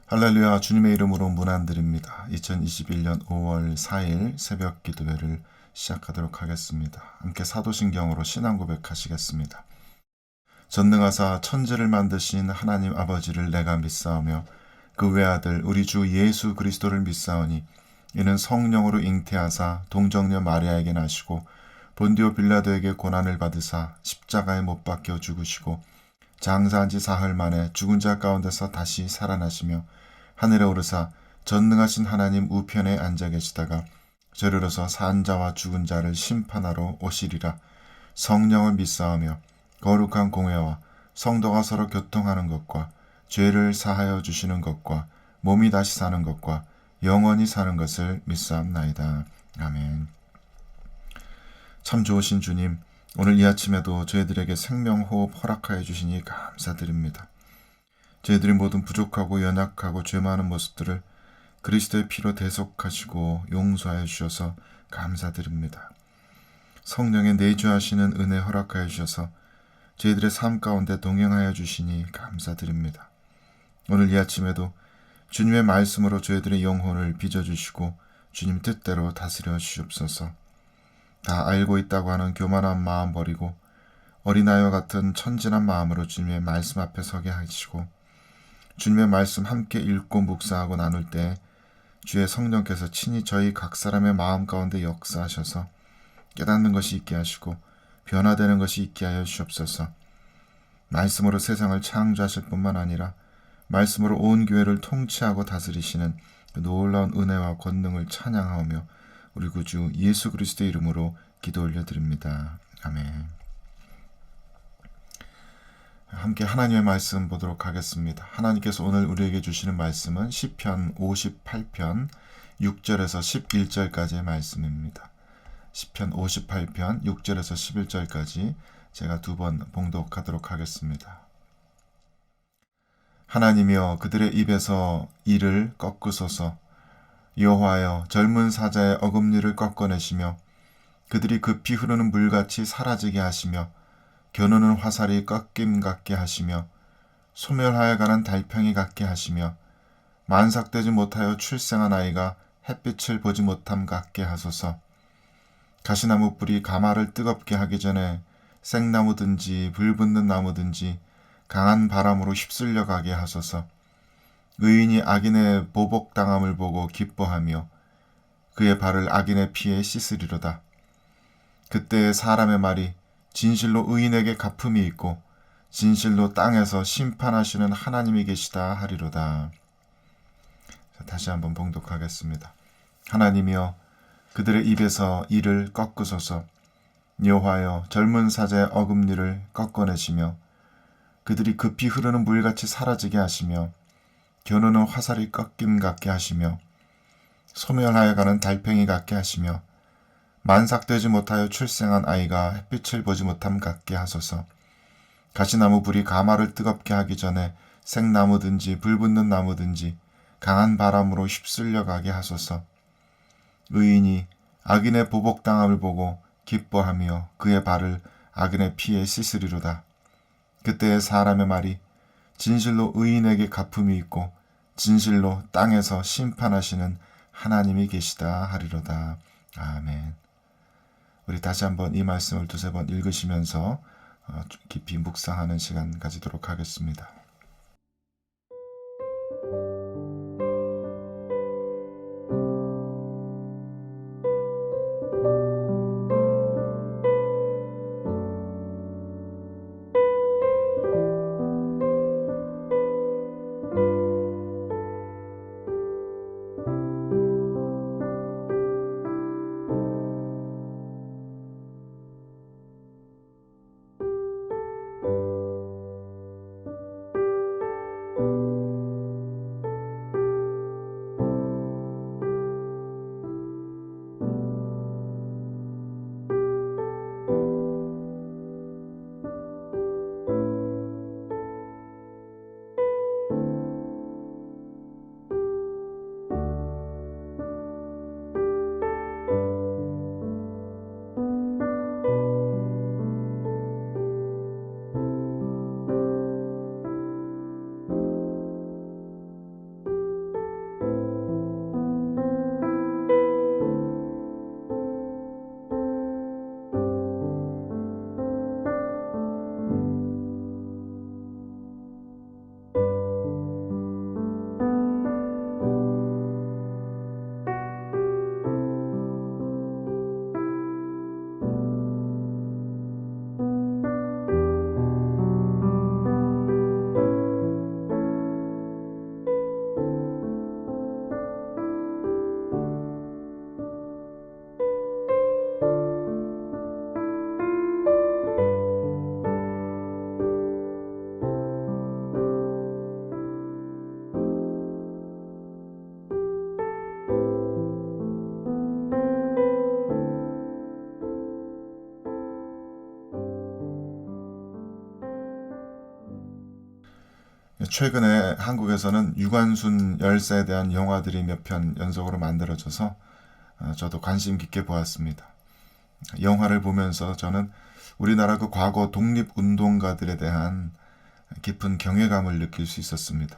할렐루야. 주님의 이름으로 문안드립니다. 2021년 5월 4일 새벽 기도회를 시작하도록 하겠습니다. 함께 사도신경으로 신앙 고백하시겠습니다. 전능하사 천지를 만드신 하나님 아버지를 내가 믿사오며 그 외아들 우리 주 예수 그리스도를 믿사오니 이는 성령으로 잉태하사 동정녀 마리아에게 나시고 본디오 빌라도에게 고난을 받으사 십자가에 못 박혀 죽으시고 장사한 지 사흘 만에 죽은 자 가운데서 다시 살아나시며 하늘에 오르사 전능하신 하나님 우편에 앉아 계시다가 저리로서 산 자와 죽은 자를 심판하러 오시리라. 성령을 믿사오며 거룩한 공회와 성도가 서로 교통하는 것과 죄를 사하여 주시는 것과 몸이 다시 사는 것과 영원히 사는 것을 믿사옵나이다. 아멘. 참 좋으신 주님, 오늘 이 아침에도 저희들에게 생명호흡 허락하여 주시니 감사드립니다. 저희들이 모든 부족하고 연약하고 죄 많은 모습들을 그리스도의 피로 대속하시고 용서하여 주셔서 감사드립니다. 성령의 내주하시는 은혜 허락하여 주셔서 저희들의 삶 가운데 동행하여 주시니 감사드립니다. 오늘 이 아침에도 주님의 말씀으로 저희들의 영혼을 빚어주시고 주님 뜻대로 다스려 주시옵소서. 다 알고 있다고 하는 교만한 마음 버리고 어린아이와 같은 천진한 마음으로 주님의 말씀 앞에 서게 하시고 주님의 말씀 함께 읽고 묵상하고 나눌 때 주의 성령께서 친히 저희 각 사람의 마음 가운데 역사하셔서 깨닫는 것이 있게 하시고 변화되는 것이 있게 하여 주옵소서. 말씀으로 세상을 창조하실 뿐만 아니라 말씀으로 온 교회를 통치하고 다스리시는 그 놀라운 은혜와 권능을 찬양하며 우리 구주 예수 그리스도의 이름으로 기도 올려드립니다. 아멘. 함께 하나님의 말씀 보도록 하겠습니다. 하나님께서 오늘 우리에게 주시는 말씀은 시편 58편 6절에서 11절까지의 말씀입니다. 시편 58편 6절에서 11절까지 제가 두 번 봉독하도록 하겠습니다. 하나님이여 그들의 입에서 이를 꺾으소서. 여호와여 젊은 사자의 어금니를 꺾어내시며 그들이 급히 흐르는 물같이 사라지게 하시며 겨누는 화살이 꺾임 같게 하시며 소멸하여 가는 달팽이 같게 하시며 만삭되지 못하여 출생한 아이가 햇빛을 보지 못함 같게 하소서. 가시나무 뿌리 가마를 뜨겁게 하기 전에 생나무든지 불붙는 나무든지 강한 바람으로 휩쓸려 가게 하소서. 의인이 악인의 보복당함을 보고 기뻐하며 그의 발을 악인의 피에 씻으리로다. 그때 사람의 말이 진실로 의인에게 갚음이 있고 진실로 땅에서 심판하시는 하나님이 계시다 하리로다. 다시 한번 봉독하겠습니다. 하나님이여 그들의 입에서 이를 꺾으소서. 여호와여 젊은 사자의 어금니를 꺾어내시며 그들이 급히 흐르는 물같이 사라지게 하시며 겨누는 화살이 꺾임 같게 하시며 소멸하여 가는 달팽이 같게 하시며 만삭되지 못하여 출생한 아이가 햇빛을 보지 못함 같게 하소서. 가시나무 불이 가마를 뜨겁게 하기 전에 생나무든지 불붙는 나무든지 강한 바람으로 휩쓸려 가게 하소서. 의인이 악인의 보복당함을 보고 기뻐하며 그의 발을 악인의 피에 씻으리로다. 그때의 사람의 말이 진실로 의인에게 갚음이 있고 진실로 땅에서 심판하시는 하나님이 계시다 하리로다. 아멘. 우리 다시 한번 이 말씀을 두세 번 읽으시면서 깊이 묵상하는 시간 가지도록 하겠습니다. 최근에 한국에서는 유관순 열사에 대한 영화들이 몇 편 연속으로 만들어져서 저도 관심 깊게 보았습니다. 영화를 보면서 저는 우리나라 그 과거 독립운동가들에 대한 깊은 경외감을 느낄 수 있었습니다.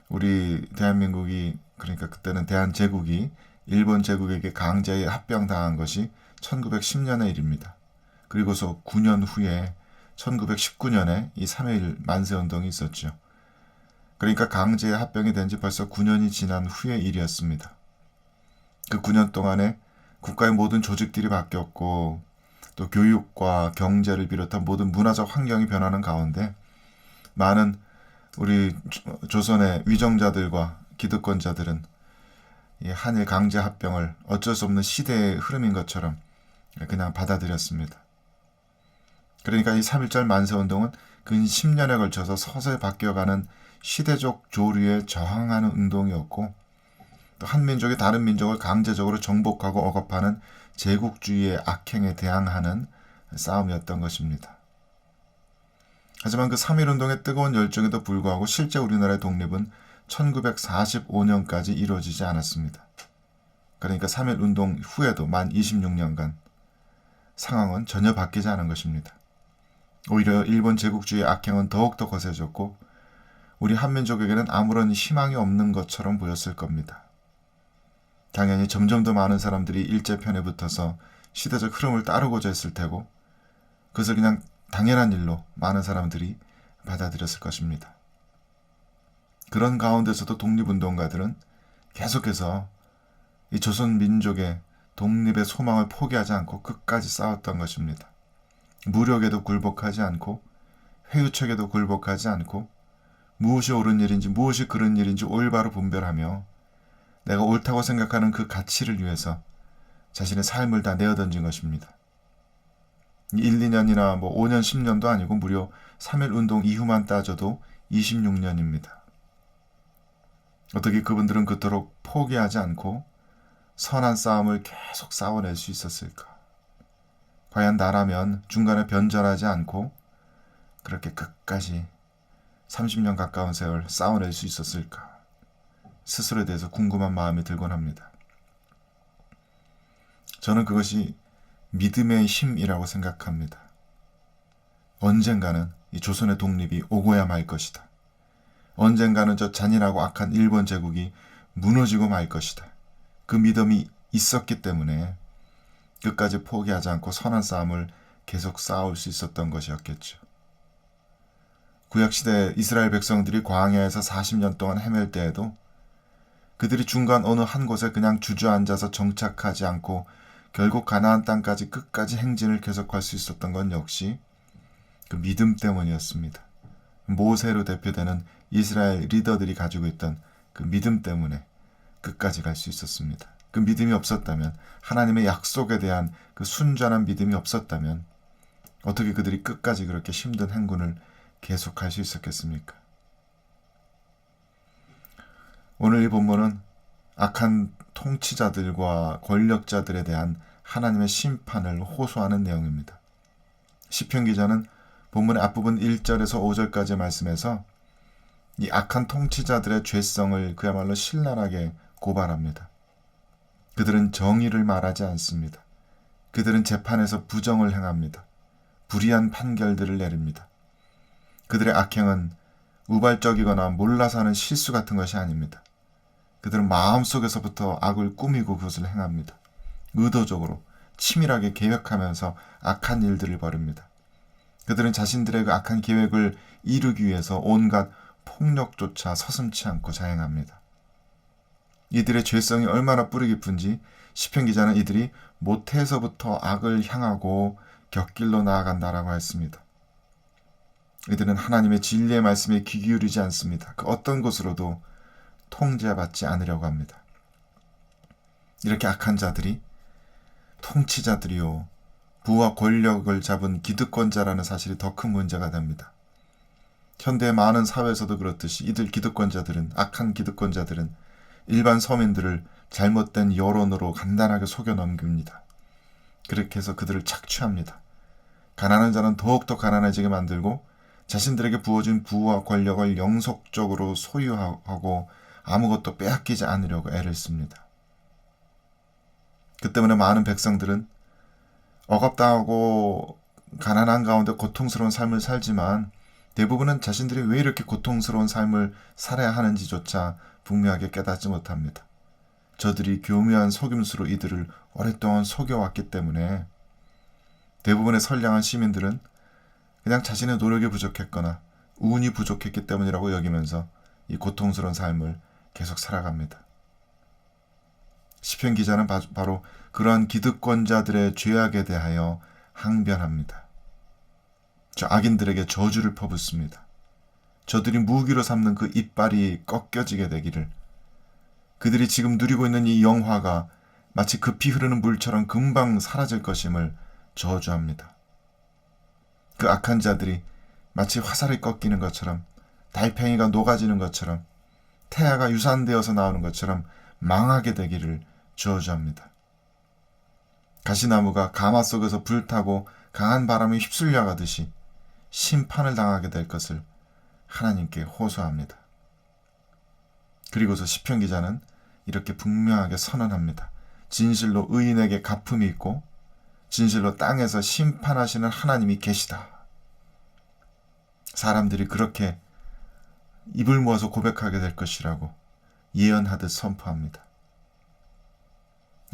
우리 대한민국이, 그러니까 그때는 대한제국이 일본 제국에게 강제에 합병당한 것이 1910년의 일입니다. 그리고서 9년 후에 1919년에 이 3.1 만세운동이 있었죠. 그러니까 강제에 합병이 된 지 벌써 9년이 지난 후의 일이었습니다. 그 9년 동안에 국가의 모든 조직들이 바뀌었고 또 교육과 경제를 비롯한 모든 문화적 환경이 변하는 가운데 많은 우리 조선의 위정자들과 기득권자들은 이 한일 강제 합병을 어쩔 수 없는 시대의 흐름인 것처럼 그냥 받아들였습니다. 그러니까 이 3.1절 만세운동은 근 10년에 걸쳐서 서서히 바뀌어가는 시대적 조류에 저항하는 운동이었고 또 한 민족이 다른 민족을 강제적으로 정복하고 억압하는 제국주의의 악행에 대항하는 싸움이었던 것입니다. 하지만 그 3.1운동의 뜨거운 열정에도 불구하고 실제 우리나라의 독립은 1945년까지 이루어지지 않았습니다. 그러니까 3.1운동 후에도 만 26년간 상황은 전혀 바뀌지 않은 것입니다. 오히려 일본 제국주의의 악행은 더욱더 거세졌고 우리 한민족에게는 아무런 희망이 없는 것처럼 보였을 겁니다. 당연히 점점 더 많은 사람들이 일제편에 붙어서 시대적 흐름을 따르고자 했을 테고 그것을 그냥 당연한 일로 많은 사람들이 받아들였을 것입니다. 그런 가운데서도 독립운동가들은 계속해서 이 조선 민족의 독립의 소망을 포기하지 않고 끝까지 싸웠던 것입니다. 무력에도 굴복하지 않고 회유책에도 굴복하지 않고 무엇이 옳은 일인지 무엇이 그른 일인지 올바로 분별하며 내가 옳다고 생각하는 그 가치를 위해서 자신의 삶을 다 내어던진 것입니다. 1, 2년이나 5년, 10년도 아니고 무려 3.1운동 이후만 따져도 26년입니다. 어떻게 그분들은 그토록 포기하지 않고 선한 싸움을 계속 싸워낼 수 있었을까? 과연 나라면 중간에 변절하지 않고 그렇게 끝까지 30년 가까운 세월 싸워낼 수 있었을까? 스스로에 대해서 궁금한 마음이 들곤 합니다. 저는 그것이 믿음의 힘이라고 생각합니다. 언젠가는 이 조선의 독립이 오고야 말 것이다. 언젠가는 저 잔인하고 악한 일본 제국이 무너지고 말 것이다. 그 믿음이 있었기 때문에 끝까지 포기하지 않고 선한 싸움을 계속 싸울 수 있었던 것이었겠죠. 구약시대 이스라엘 백성들이 광야에서 40년 동안 헤맬 때에도 그들이 중간 어느 한 곳에 그냥 주저앉아서 정착하지 않고 결국 가나안 땅까지 끝까지 행진을 계속할 수 있었던 건 역시 그 믿음 때문이었습니다. 모세로 대표되는 이스라엘 리더들이 가지고 있던 그 믿음 때문에 끝까지 갈 수 있었습니다. 그 믿음이 없었다면, 하나님의 약속에 대한 그 순전한 믿음이 없었다면 어떻게 그들이 끝까지 그렇게 힘든 행군을 계속할 수 있었겠습니까? 오늘 이 본문은 악한 통치자들과 권력자들에 대한 하나님의 심판을 호소하는 내용입니다. 시편 기자는 본문의 앞부분 1절에서 5절까지 말씀에서 이 악한 통치자들의 죄성을 그야말로 신랄하게 고발합니다. 그들은 정의를 말하지 않습니다. 그들은 재판에서 부정을 행합니다. 불의한 판결들을 내립니다. 그들의 악행은 우발적이거나 몰라서 하는 실수 같은 것이 아닙니다. 그들은 마음속에서부터 악을 꾸미고 그것을 행합니다. 의도적으로 치밀하게 계획하면서 악한 일들을 벌입니다. 그들은 자신들의 그 악한 계획을 이루기 위해서 온갖 폭력조차 서슴지 않고 자행합니다. 이들의 죄성이 얼마나 뿌리 깊은지 시편 기자는 이들이 모태에서부터 악을 향하고 곁길로 나아간다라고 했습니다. 이들은 하나님의 진리의 말씀에 귀 기울이지 않습니다. 그 어떤 것으로도 통제받지 않으려고 합니다. 이렇게 악한 자들이 통치자들이요, 부와 권력을 잡은 기득권자라는 사실이 더 큰 문제가 됩니다. 현대의 많은 사회에서도 그렇듯이 이들 기득권자들은, 악한 기득권자들은 일반 서민들을 잘못된 여론으로 간단하게 속여 넘깁니다. 그렇게 해서 그들을 착취합니다. 가난한 자는 더욱더 가난해지게 만들고 자신들에게 부어진 부와 권력을 영속적으로 소유하고 아무것도 빼앗기지 않으려고 애를 씁니다. 그 때문에 많은 백성들은 억압당하고 가난한 가운데 고통스러운 삶을 살지만 대부분은 자신들이 왜 이렇게 고통스러운 삶을 살아야 하는지조차 분명하게 깨닫지 못합니다. 저들이 교묘한 속임수로 이들을 오랫동안 속여왔기 때문에 대부분의 선량한 시민들은 그냥 자신의 노력이 부족했거나 운이 부족했기 때문이라고 여기면서 이 고통스러운 삶을 계속 살아갑니다. 시편 기자는 바로 그러한 기득권자들의 죄악에 대하여 항변합니다. 저 악인들에게 저주를 퍼붓습니다. 저들이 무기로 삼는 그 이빨이 꺾여지게 되기를, 그들이 지금 누리고 있는 이 영화가 마치 급히 흐르는 물처럼 금방 사라질 것임을 저주합니다. 그 악한 자들이 마치 화살이 꺾이는 것처럼, 달팽이가 녹아지는 것처럼, 태아가 유산되어서 나오는 것처럼 망하게 되기를 저주합니다. 가시나무가 가마 속에서 불타고 강한 바람이 휩쓸려 가듯이 심판을 당하게 될 것을 하나님께 호소합니다. 그리고서 시편 기자는 이렇게 분명하게 선언합니다. 진실로 의인에게 갚음이 있고 진실로 땅에서 심판하시는 하나님이 계시다. 사람들이 그렇게 입을 모아서 고백하게 될 것이라고 예언하듯 선포합니다.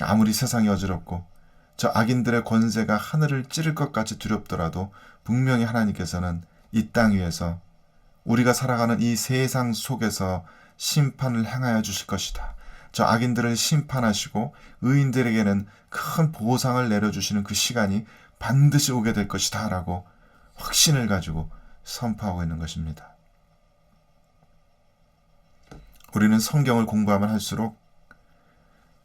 아무리 세상이 어지럽고 저 악인들의 권세가 하늘을 찌를 것 같이 두렵더라도 분명히 하나님께서는 이 땅 위에서 우리가 살아가는 이 세상 속에서 심판을 행하여 주실 것이다. 저 악인들을 심판하시고 의인들에게는 큰 보상을 내려주시는 그 시간이 반드시 오게 될 것이다 라고 확신을 가지고 선포하고 있는 것입니다. 우리는 성경을 공부하면 할수록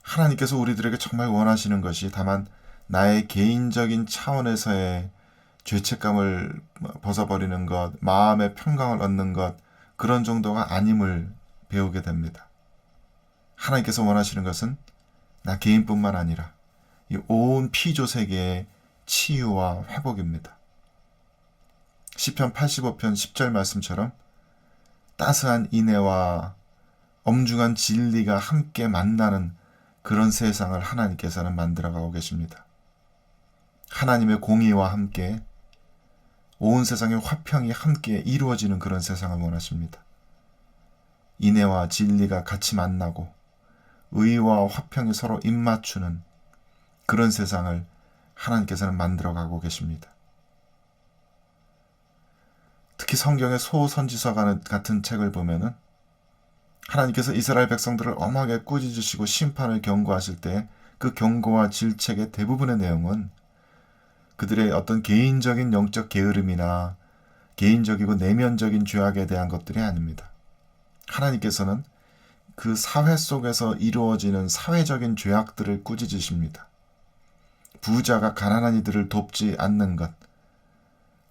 하나님께서 우리들에게 정말 원하시는 것이 다만 나의 개인적인 차원에서의 죄책감을 벗어버리는 것, 마음의 평강을 얻는 것, 그런 정도가 아님을 배우게 됩니다. 하나님께서 원하시는 것은 나 개인뿐만 아니라 이 온 피조 세계의 치유와 회복입니다. 시편 85편 10절 말씀처럼 따스한 인애와 엄중한 진리가 함께 만나는 그런 세상을 하나님께서는 만들어가고 계십니다. 하나님의 공의와 함께 온 세상의 화평이 함께 이루어지는 그런 세상을 원하십니다. 인애와 진리가 같이 만나고 의와 화평이 서로 입맞추는 그런 세상을 하나님께서는 만들어가고 계십니다. 특히 성경의 소선지서 같은 책을 보면은 하나님께서 이스라엘 백성들을 엄하게 꾸짖으시고 심판을 경고하실 때 그 경고와 질책의 대부분의 내용은 그들의 어떤 개인적인 영적 게으름이나 개인적이고 내면적인 죄악에 대한 것들이 아닙니다. 하나님께서는 그 사회 속에서 이루어지는 사회적인 죄악들을 꾸짖으십니다. 부자가 가난한 이들을 돕지 않는 것,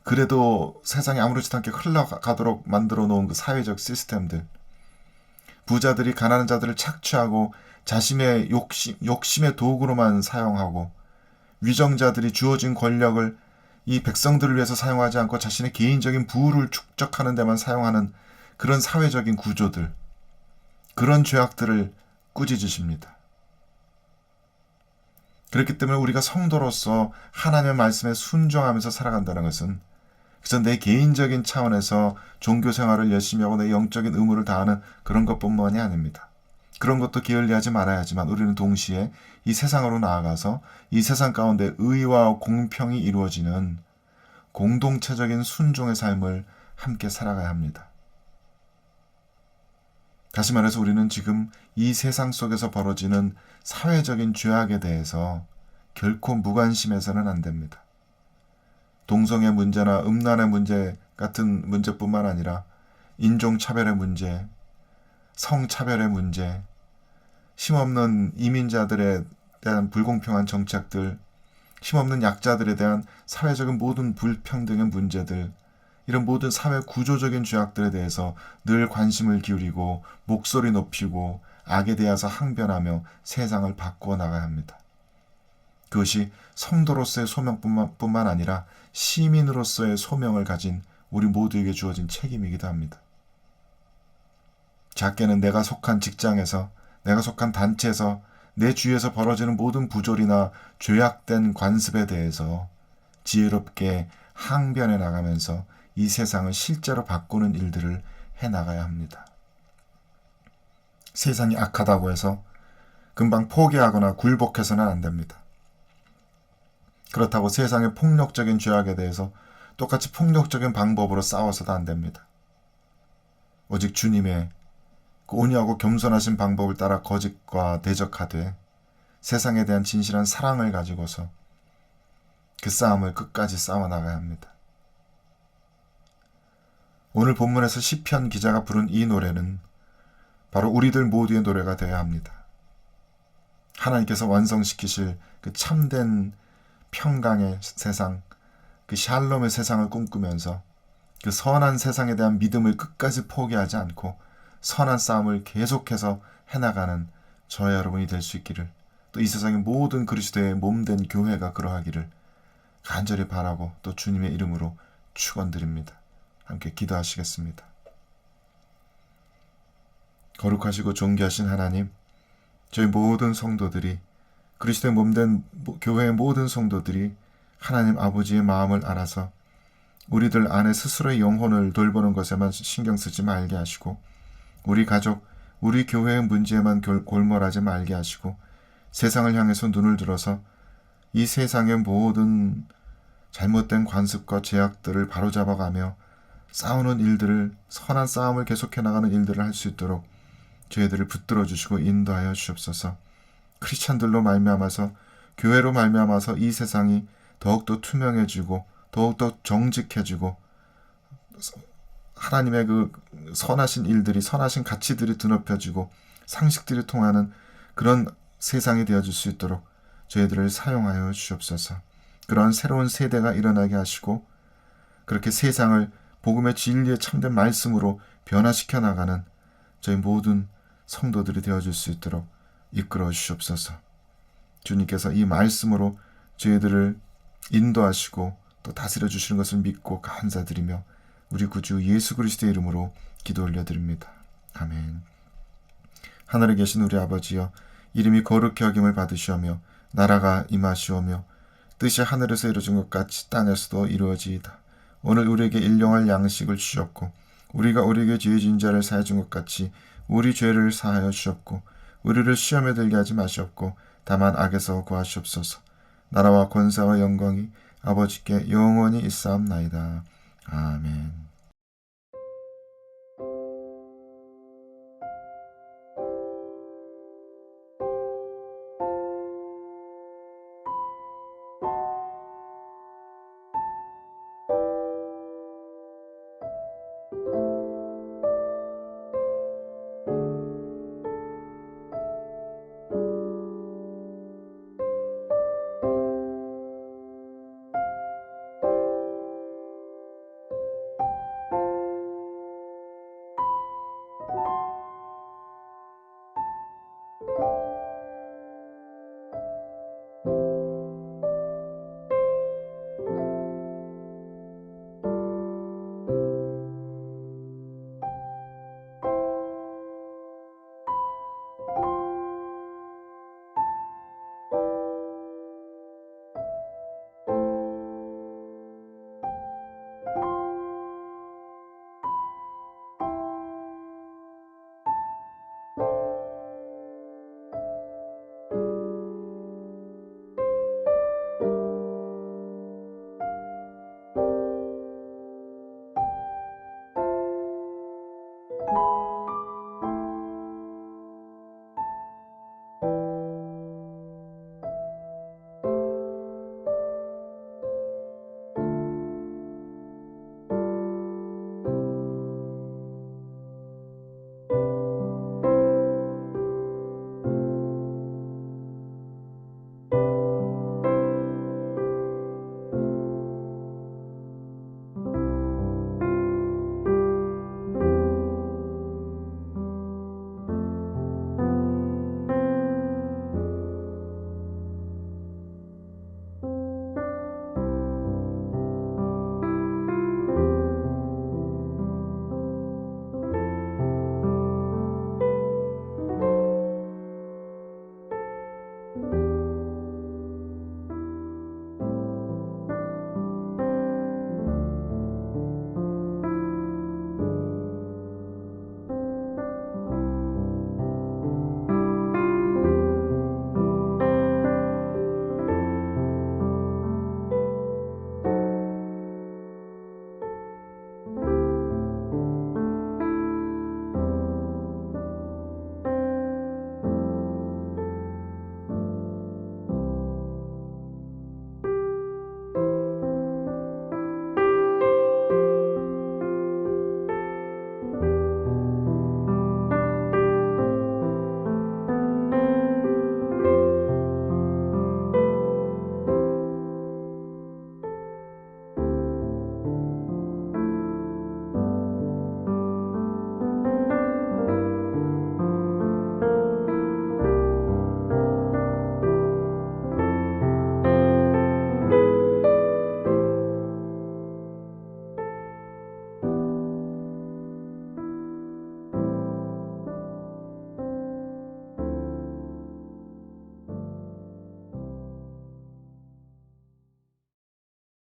그래도 세상이 아무렇지도 않게 흘러가도록 만들어 놓은 그 사회적 시스템들, 부자들이 가난한 자들을 착취하고 자신의 욕심의 도구로만 사용하고 위정자들이 주어진 권력을 이 백성들을 위해서 사용하지 않고 자신의 개인적인 부를 축적하는 데만 사용하는 그런 사회적인 구조들, 그런 죄악들을 꾸짖으십니다. 그렇기 때문에 우리가 성도로서 하나님의 말씀에 순종하면서 살아간다는 것은 그래서 내 개인적인 차원에서 종교 생활을 열심히 하고 내 영적인 의무를 다하는 그런 것뿐만이 아닙니다. 그런 것도 게을리하지 말아야 하지만 우리는 동시에 이 세상으로 나아가서 이 세상 가운데 의와 공평이 이루어지는 공동체적인 순종의 삶을 함께 살아가야 합니다. 다시 말해서 우리는 지금 이 세상 속에서 벌어지는 사회적인 죄악에 대해서 결코 무관심해서는 안 됩니다. 동성애 문제나 음란의 문제 같은 문제뿐만 아니라 인종차별의 문제, 성차별의 문제, 힘없는 이민자들에 대한 불공평한 정책들, 힘없는 약자들에 대한 사회적인 모든 불평등의 문제들, 이런 모든 사회 구조적인 죄악들에 대해서 늘 관심을 기울이고 목소리 높이고 악에 대해서 항변하며 세상을 바꾸어 나가야 합니다. 그것이 성도로서의 소명뿐만 아니라 시민으로서의 소명을 가진 우리 모두에게 주어진 책임이기도 합니다. 작게는 내가 속한 직장에서, 내가 속한 단체에서, 내 주위에서 벌어지는 모든 부조리나 죄악된 관습에 대해서 지혜롭게 항변해 나가면서 이 세상을 실제로 바꾸는 일들을 해나가야 합니다. 세상이 악하다고 해서 금방 포기하거나 굴복해서는 안 됩니다. 그렇다고 세상의 폭력적인 죄악에 대해서 똑같이 폭력적인 방법으로 싸워서도 안 됩니다. 오직 주님의 그 온유하고 겸손하신 방법을 따라 거짓과 대적하되 세상에 대한 진실한 사랑을 가지고서 그 싸움을 끝까지 싸워나가야 합니다. 오늘 본문에서 시편 기자가 부른 이 노래는 바로 우리들 모두의 노래가 되어야 합니다. 하나님께서 완성시키실 그 참된 평강의 세상, 그 샬롬의 세상을 꿈꾸면서 그 선한 세상에 대한 믿음을 끝까지 포기하지 않고 선한 싸움을 계속해서 해나가는 저와 여러분이 될 수 있기를, 또 이 세상의 모든 그리스도의 몸된 교회가 그러하기를 간절히 바라고 또 주님의 이름으로 축원드립니다. 함께 기도하시겠습니다. 거룩하시고 존귀하신 하나님, 저희 모든 성도들이, 그리스도의 몸된 교회의 모든 성도들이 하나님 아버지의 마음을 알아서 우리들 안에 스스로의 영혼을 돌보는 것에만 신경 쓰지 말게 하시고, 우리 가족, 우리 교회의 문제에만 골몰하지 말게 하시고, 세상을 향해서 눈을 들어서 이 세상의 모든 잘못된 관습과 죄악들을 바로잡아가며 싸우는 일들을, 선한 싸움을 계속해 나가는 일들을 할 수 있도록 저희들을 붙들어 주시고 인도하여 주옵소서. 크리스찬들로 말미암아서, 교회로 말미암아서 이 세상이 더욱더 투명해지고 더욱더 정직해지고 하나님의 그 선하신 일들이, 선하신 가치들이 드높여지고 상식들이 통하는 그런 세상이 되어줄 수 있도록 저희들을 사용하여 주옵소서. 그러한 새로운 세대가 일어나게 하시고 그렇게 세상을 복음의 진리의 참된 말씀으로 변화시켜 나가는 저희 모든 성도들이 되어줄 수 있도록 이끌어 주시옵소서. 주님께서 이 말씀으로 저희들을 인도하시고 또 다스려 주시는 것을 믿고 감사드리며 우리 구주 예수 그리스도의 이름으로 기도 올려드립니다. 아멘. 하늘에 계신 우리 아버지여, 이름이 거룩히 여김을 받으시오며 나라가 임하시오며 뜻이 하늘에서 이루어진 것 같이 땅에서도 이루어지이다. 오늘 우리에게 일용할 양식을 주셨고 우리가 우리에게 죄 지은 자를 사하여 준 것 같이 우리 죄를 사하여 주셨고 우리를 시험에 들게 하지 마시옵고 다만 악에서 구하시옵소서. 나라와 권세와 영광이 아버지께 영원히 있사옵나이다. 아멘.